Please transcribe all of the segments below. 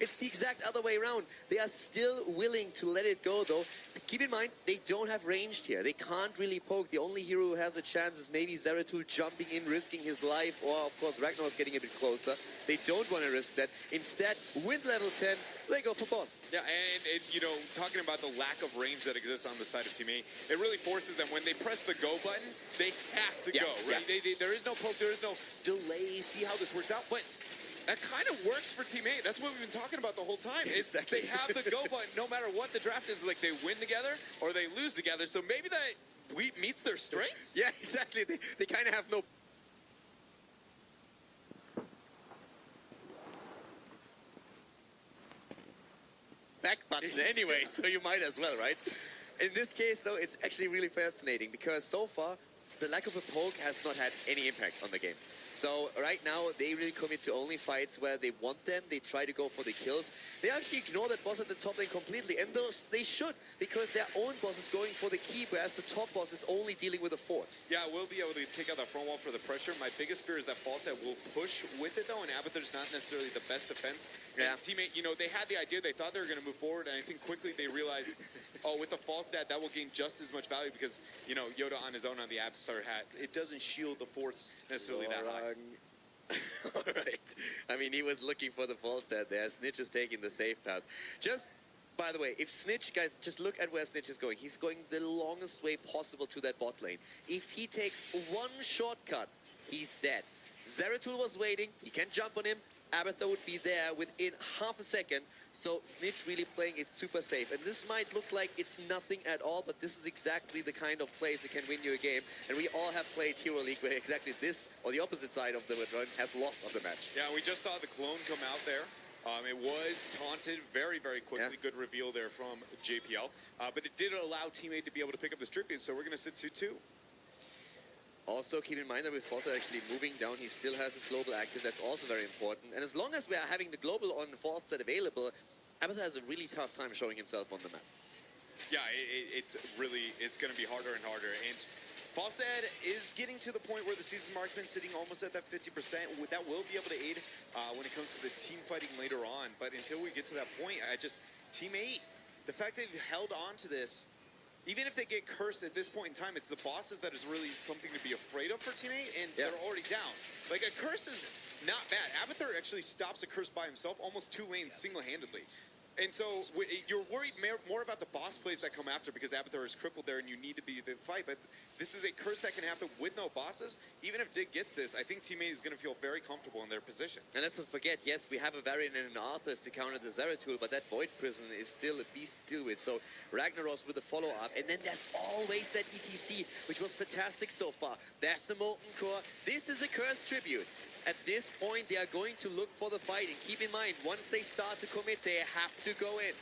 It's the exact other way around. They are still willing to let it go, though. Keep in mind, they don't have ranged here. They can't really poke. The only hero who has a chance is maybe Zeratul jumping in, risking his life, or of course Ragnar's getting a bit closer. They don't want to risk that. Instead, with level 10, they go for boss. Yeah, and you know, talking about the lack of range that exists on the side of Team 8, it really forces them, when they press the go button, they have to go, right? Yeah. There is no poke, there is no delay, see how this works out, but that kind of works for Team 8. That's what we've been talking about the whole time. Exactly. They have the go button no matter what the draft is. Like, they win together or they lose together, so maybe that meets their strengths. Yeah, exactly. They kind of have no... back button anyway, so you might as well, right? In this case, though, it's actually really fascinating because so far, the lack of a poke has not had any impact on the game. So right now, they really commit to only fights where they want them. They try to go for the kills. They actually ignore that boss at the top lane completely, and those they should, because their own boss is going for the keep, whereas the top boss is only dealing with a fort. Yeah, we'll be able to take out that front wall for the pressure. My biggest fear is that Falstad will push with it, though, and Abathur's not necessarily the best defense. Yeah. And Team 8, you know, they had the idea, they thought they were going to move forward, and I think quickly they realized, oh, with the Falstad, that will gain just as much value because, you know, Yoda on his own on the Abathur hat, it doesn't shield the forts necessarily that high. Alright. I mean, he was looking for the Falstad there. Snitch is taking the safe path. Just, by the way, if Snitch, guys, just look at where Snitch is going. He's going the longest way possible to that bot lane. If he takes one shortcut, he's dead. Zeratul was waiting. He can jump on him. Abathur would be there within half a second. So Snitch really playing it super safe. And this might look like it's nothing at all, but this is exactly the kind of plays that can win you a game. And we all have played Hero League where exactly this, or the opposite side of the run, has lost us a match. Yeah, we just saw the clone come out there. It was taunted very, very quickly. Yeah. Good reveal there from JPL. But it did allow Team 8 to be able to pick up this tribute, so we're going to sit 2-2. Also, keep in mind that with Falstad actually moving down, he still has his global active. That's also very important. And as long as we are having the global on the Falstad available, Abathur has a really tough time showing himself on the map. Yeah, it's going to be harder and harder. And Falstad is getting to the point where the season marksman's sitting almost at that 50%. That will be able to aid when it comes to the team fighting later on. But until we get to that point, Team 8, the fact they've held on to this, even if they get cursed at this point in time, it's the bosses that is really something to be afraid of for Team 8, and they're already down. Like, a curse is not bad. Abathur actually stops a curse by himself, almost 2 lanes single-handedly. And so you're worried more about the boss plays that come after because Abathur is crippled there and you need to be the fight. But this is a curse that can happen with no bosses. Even if Dig gets this, I think Team 8 is going to feel very comfortable in their position. And let's not forget, yes, we have a variant and an Arthas to counter the Zeratul, but that Void Prison is still a beast to deal with. So Ragnaros with the follow-up. And then there's always that ETC, which was fantastic so far. There's the Molten Core. This is a curse tribute. At this point, they are going to look for the fight. And keep in mind, once they start to commit, they have to go in.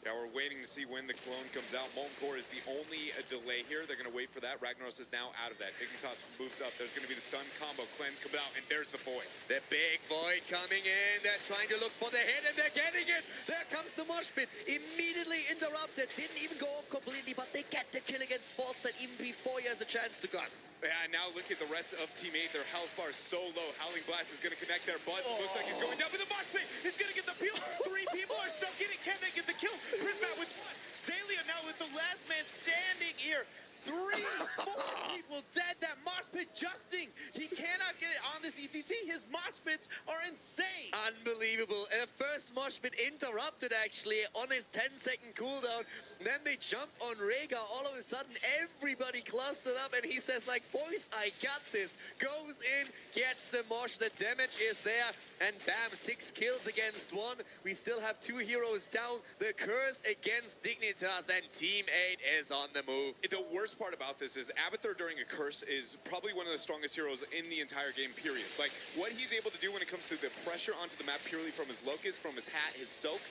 Yeah, we're waiting to see when the clone comes out. Molten Core is the only delay here. They're going to wait for that. Ragnaros is now out of that. Dignitas moves up. There's going to be the stun combo. Cleanse coming out, and there's the Void. The big Void coming in. They're trying to look for the hit, and they're getting it. There comes the mosh pit. Immediately interrupted. Didn't even go off completely, but they get the kill against Falstad even before he has a chance to gust. Yeah, now look at the rest of Team 8. Their health bar is so low. Howling Blast is going to connect their butts. Looks like he's going down, but the mosh pit is going to get the peel. 3 people are stuck in it. Can they get the kill? Prismat with 1. Zalia now with the last man standing here. 3 more people dead. That mosh pit justing. He cannot get it on this ETC. His mosh pits are insane. Unbelievable. And the first mosh pit interrupted actually on his 10-second cooldown. Then they jump on Rhaegar. All of a sudden, everybody clustered up, and he says, like, boys, I got this. Goes in, gets the mosh. The damage is there, and bam, 6 kills against 1. We still have 2 heroes down. The curse against Dignitas, and Team 8 is on the move. The worst part about this is Abathur during a curse is probably one of the strongest heroes in the entire game, period. Like, what he's able to do when it comes to the pressure onto the map purely from his Locust, from his hat, his soak,